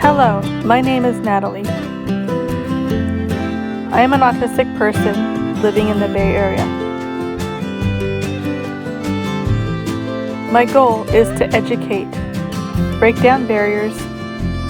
Hello, my name is Natalie. I am an autistic person living in the Bay Area. My goal is to educate, break down barriers,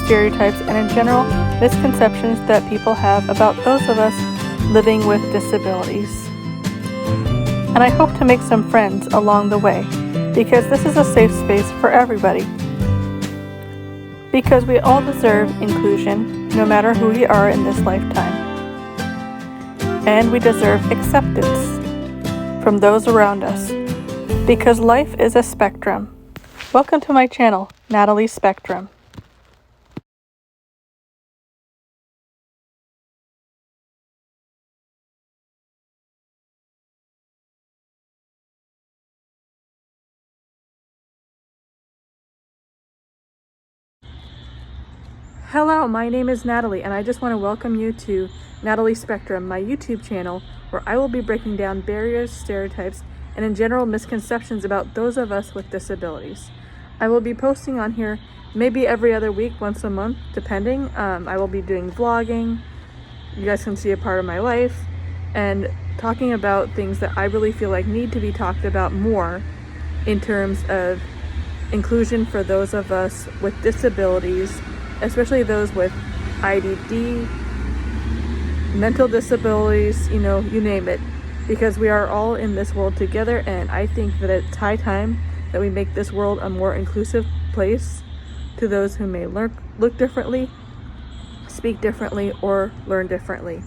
stereotypes, and in general, misconceptions that people have about those of us living with disabilities. And I hope to make some friends along the way, because this is a safe space for everybody. Because we all deserve inclusion, no matter who we are in this lifetime. And we deserve acceptance from those around us, because life is a spectrum. Welcome to my channel, Natalie Spectrum. Hello, my name is Natalie, and I just want to welcome you to Natalie Spectrum, my YouTube channel, where I will be breaking down barriers, stereotypes, and in general misconceptions about those of us with disabilities. I will be posting on here maybe every other week, once a month, depending. I will be doing vlogging. You guys can see a part of my life and talking about things that I really feel like need to be talked about more in terms of inclusion for those of us with disabilities, especially those with IDD, mental disabilities, you name it, because we are all in this world together, and I think that it's high time that we make this world a more inclusive place to those who may look differently, speak differently, or learn differently.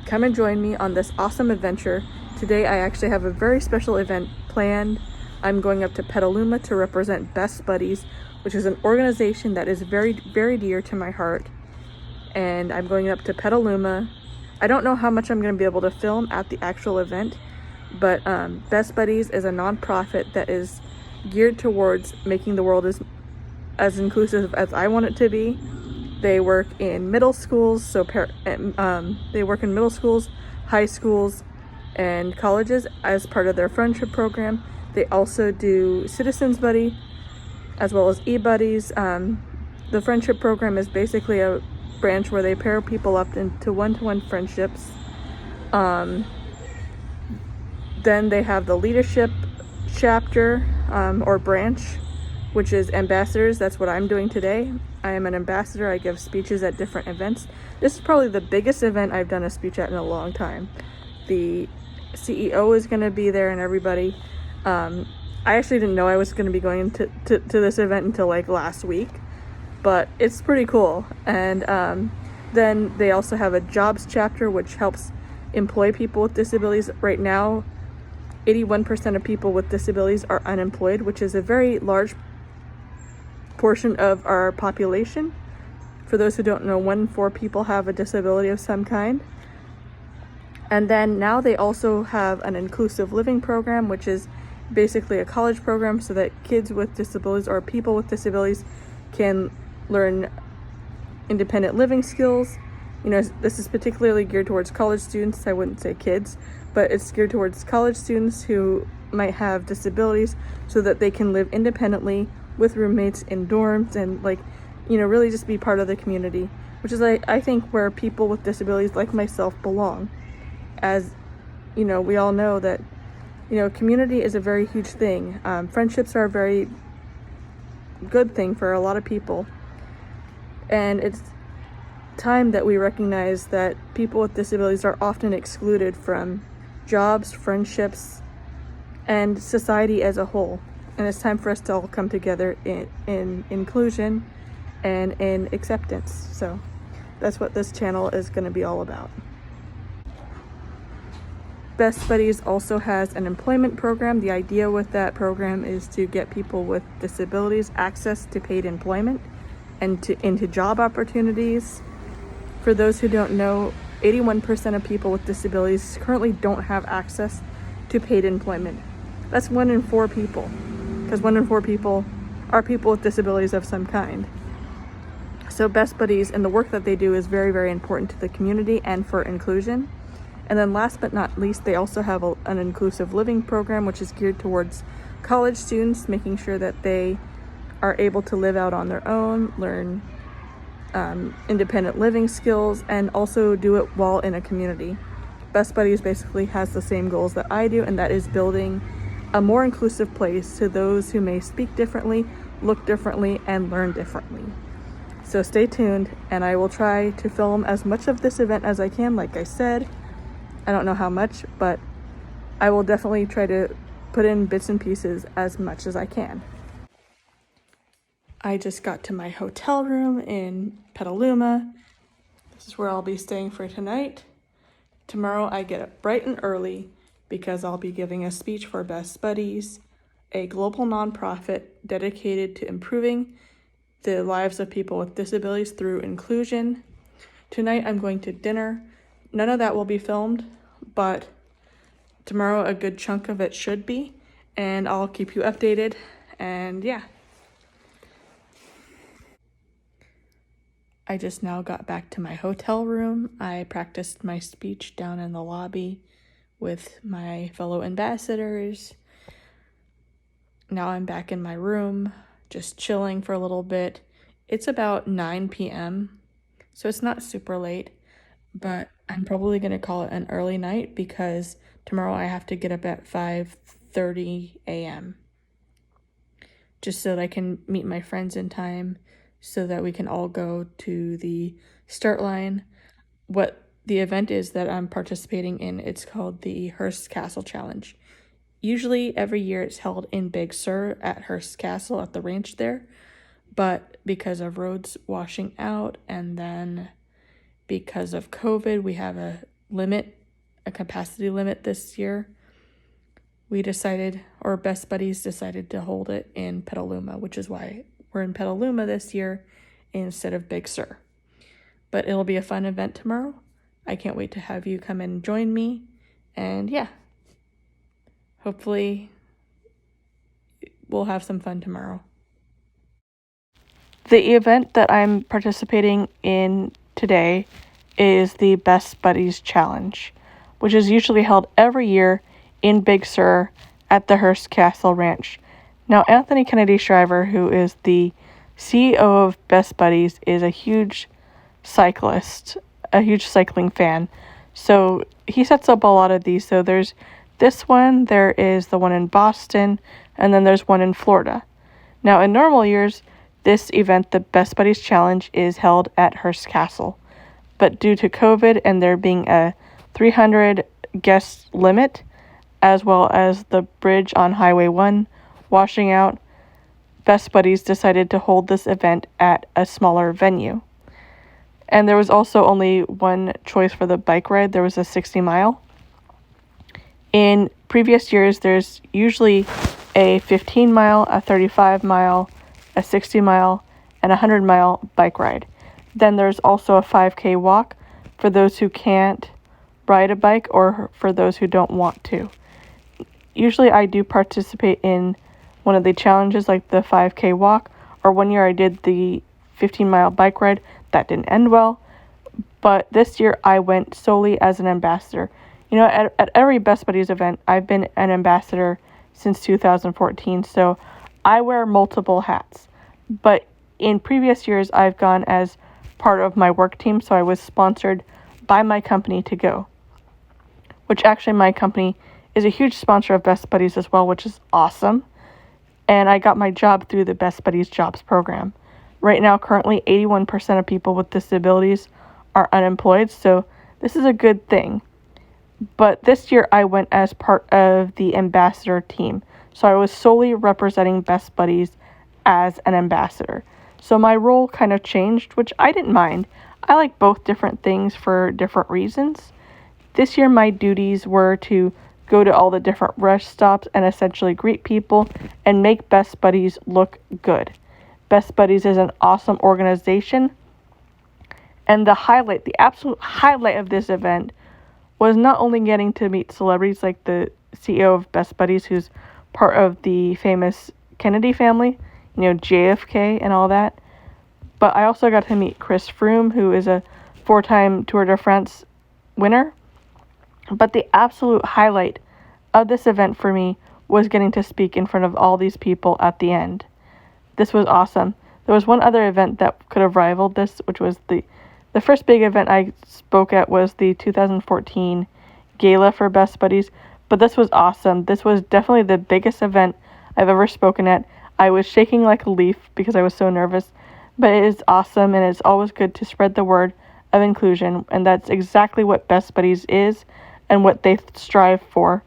Come and join me on this awesome adventure. Today I actually have a very special event planned. I'm going up to Petaluma to represent Best Buddies, which is an organization that is very, very dear to my heart. And I'm going up to Petaluma. I don't know how much I'm going to be able to film at the actual event, but Best Buddies is a nonprofit that is geared towards making the world as inclusive as I want it to be. They work in middle schools, they work in middle schools, high schools, and colleges as part of their friendship program. They also do Citizens Buddy, as well as e-buddies. The friendship program is basically a branch where they pair people up into one-to-one friendships. Then they have the leadership chapter or branch, which is ambassadors. That's what I'm doing today. I am an ambassador. I give speeches at different events. This is probably the biggest event I've done a speech at in a long time. The CEO is going to be there and everybody. I actually didn't know I was going to be going to this event until like last week, but it's pretty cool. And then they also have a jobs chapter, which helps employ people with disabilities. Right now, 81% of people with disabilities are unemployed, which is a very large portion of our population. For those who don't know, 1 in 4 people have a disability of some kind. And then now they also have an inclusive living program, which is basically a college program so that kids with disabilities or people with disabilities can learn independent living skills. This is particularly geared towards college students. I wouldn't say kids, but it's geared towards college students who might have disabilities so that they can live independently with roommates in dorms and really just be part of the community, which is I think where people with disabilities like myself belong. As we all know that community is a very huge thing. Friendships are a very good thing for a lot of people. And it's time that we recognize that people with disabilities are often excluded from jobs, friendships, and society as a whole. And it's time for us to all come together in inclusion and in acceptance. So that's what this channel is going to be all about. Best Buddies also has an employment program. The idea with that program is to get people with disabilities access to paid employment and into job opportunities. For those who don't know, 81% of people with disabilities currently don't have access to paid employment. That's 1 in 4 people, because 1 in 4 people are people with disabilities of some kind. So Best Buddies and the work that they do is very, very important to the community and for inclusion. And then last but not least, they also have an inclusive living program, which is geared towards college students, making sure that they are able to live out on their own, learn independent living skills, and also do it while in a community. Best Buddies basically has the same goals that I do, and that is building a more inclusive place to those who may speak differently, look differently, and learn differently. So stay tuned, and I will try to film as much of this event as I can. Like I said, I don't know how much, but I will definitely try to put in bits and pieces as much as I can. I just got to my hotel room in Petaluma. This is where I'll be staying for tonight. Tomorrow I get up bright and early because I'll be giving a speech for Best Buddies, a global nonprofit dedicated to improving the lives of people with disabilities through inclusion. Tonight I'm going to dinner. None of that will be filmed, but tomorrow a good chunk of it should be, and I'll keep you updated. And yeah. I just now got back to my hotel room. I practiced my speech down in the lobby with my fellow ambassadors. Now I'm back in my room, just chilling for a little bit. It's about 9 p.m., so it's not super late, but I'm probably going to call it an early night because tomorrow I have to get up at 5:30 a.m. just so that I can meet my friends in time so that we can all go to the start line. What the event is that I'm participating in, it's called the Hearst Castle Challenge. Usually every year it's held in Big Sur at Hearst Castle at the ranch there, but because of roads washing out and then because of COVID, we have a capacity limit this year. We decided, or Best Buddies decided to hold it in Petaluma, which is why we're in Petaluma this year instead of Big Sur. But it'll be a fun event tomorrow. I can't wait to have you come and join me. And yeah, hopefully we'll have some fun tomorrow. The event that I'm participating in today is the Best Buddies Challenge, which is usually held every year in Big Sur at the Hearst Castle Ranch. Now, Anthony Kennedy Shriver, who is the CEO of Best Buddies, is a huge cyclist, a huge cycling fan. So he sets up a lot of these. So there's this one, there is the one in Boston, and then there's one in Florida. Now, in normal years, this event, the Best Buddies Challenge, is held at Hearst Castle. But due to COVID and there being a 300 guest limit, as well as the bridge on Highway 1 washing out, Best Buddies decided to hold this event at a smaller venue. And there was also only one choice for the bike ride. There was a 60-mile. In previous years, there's usually a 15-mile, a 35-mile, a 60-mile, and a 100-mile bike ride. Then there's also a 5K walk for those who can't ride a bike or for those who don't want to. Usually I do participate in one of the challenges like the 5K walk, or one year I did the 15-mile bike ride. That didn't end well, but this year I went solely as an ambassador. You know, at every Best Buddies event, I've been an ambassador since 2014, so I wear multiple hats. But in previous years, I've gone as part of my work team, so I was sponsored by my company to go, which actually my company is a huge sponsor of Best Buddies as well, which is awesome. And I got my job through the Best Buddies Jobs program. Right now, currently, 81% of people with disabilities are unemployed, so this is a good thing. But this year, I went as part of the ambassador team, so I was solely representing Best Buddies as an ambassador. So my role kind of changed, which I didn't mind. I like both different things for different reasons. This year, my duties were to go to all the different rest stops and essentially greet people and make Best Buddies look good. Best Buddies is an awesome organization. And the absolute highlight of this event was not only getting to meet celebrities like the CEO of Best Buddies, who's part of the famous Kennedy family, you know, JFK and all that, but I also got to meet Chris Froome, who is a 4-time Tour de France winner. But the absolute highlight of this event for me was getting to speak in front of all these people at the end. This was awesome. There was one other event that could have rivaled this, which was the first big event I spoke at was the 2014 Gala for Best Buddies, but this was awesome. This was definitely the biggest event I've ever spoken at. I was shaking like a leaf because I was so nervous, but it is awesome, and it's always good to spread the word of inclusion, and that's exactly what Best Buddies is and what they strive for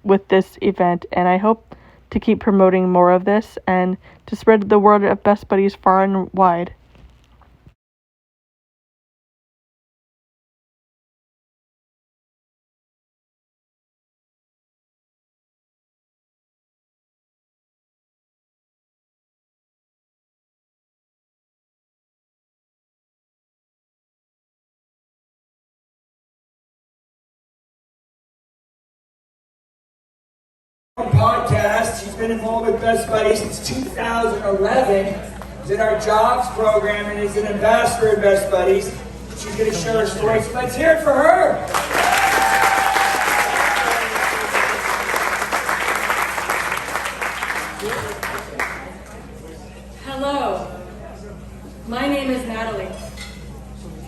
with this event. And I hope to keep promoting more of this and to spread the word of Best Buddies far and wide. Podcast. She's been involved with Best Buddies since 2011. She's in our jobs program and is an ambassador at Best Buddies. She's going to share her story. So let's hear it for her. Hello, my name is Natalie.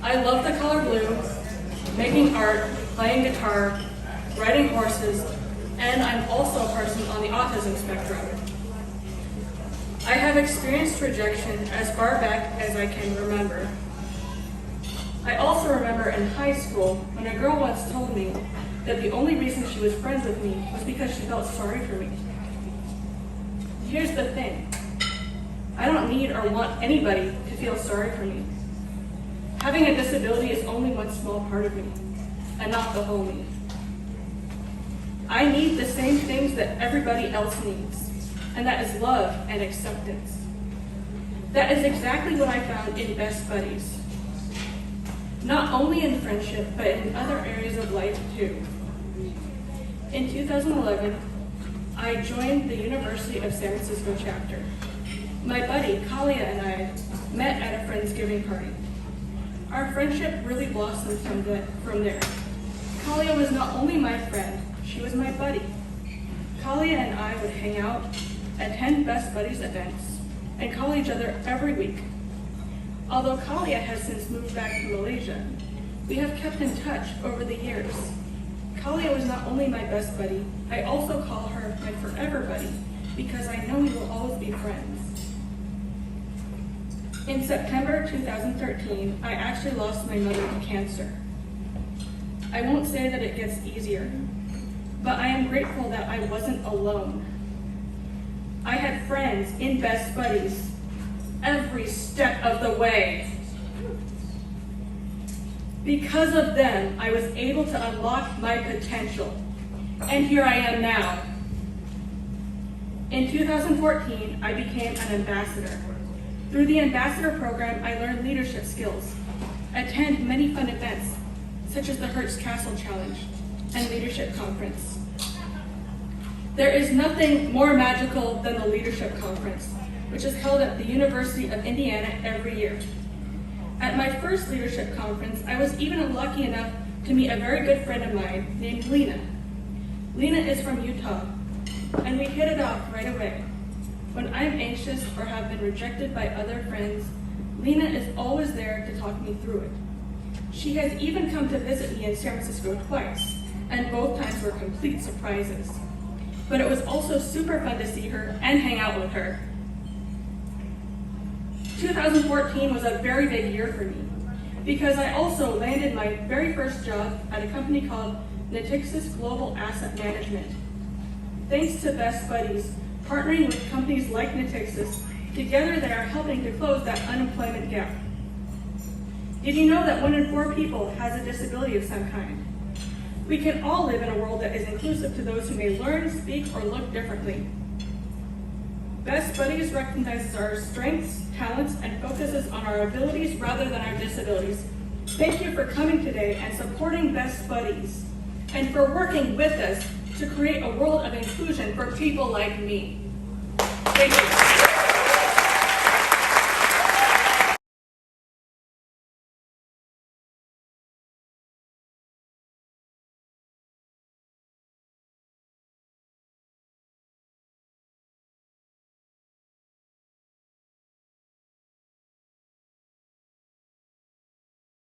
I love the color blue, making art, playing guitar, riding horses, and I'm also a person on the autism spectrum. I have experienced rejection as far back as I can remember. I also remember in high school when a girl once told me that the only reason she was friends with me was because she felt sorry for me. Here's the thing. I don't need or want anybody to feel sorry for me. Having a disability is only one small part of me, and not the whole me. I need the same things that everybody else needs, and that is love and acceptance. That is exactly what I found in Best Buddies. Not only in friendship, but in other areas of life too. In 2011, I joined the University of San Francisco chapter. My buddy, Kalia, and I met at a Friendsgiving party. Our friendship really blossomed from there. Kalia was not only my friend, she was my buddy. Kalia and I would hang out, attend Best Buddies events, and call each other every week. Although Kalia has since moved back to Malaysia, we have kept in touch over the years. Kalia was not only my best buddy, I also call her my forever buddy because I know we will always be friends. In September 2013, I actually lost my mother to cancer. I won't say that it gets easier, but I am grateful that I wasn't alone. I had friends in Best Buddies every step of the way. Because of them, I was able to unlock my potential, and here I am now. In 2014, I became an ambassador. Through the ambassador program, I learned leadership skills, attend many fun events, such as the Hearst Castle Challenge and Leadership Conference. There is nothing more magical than the Leadership Conference, which is held at the University of Indiana every year. At my first leadership conference, I was even lucky enough to meet a very good friend of mine named Lena. Lena is from Utah, and we hit it off right away. When I'm anxious or have been rejected by other friends, Lena is always there to talk me through it. She has even come to visit me in San Francisco twice, and both times were complete surprises. But it was also super fun to see her and hang out with her. 2014 was a very big year for me because I also landed my very first job at a company called Natixis Global Asset Management. Thanks to Best Buddies, partnering with companies like Natixis, together they are helping to close that unemployment gap. Did you know that 1 in 4 people has a disability of some kind? We can all live in a world that is inclusive to those who may learn, speak, or look differently. Best Buddies recognizes our strengths, talents, and focuses on our abilities rather than our disabilities. Thank you for coming today and supporting Best Buddies, and for working with us to create a world of inclusion for people like me. Thank you.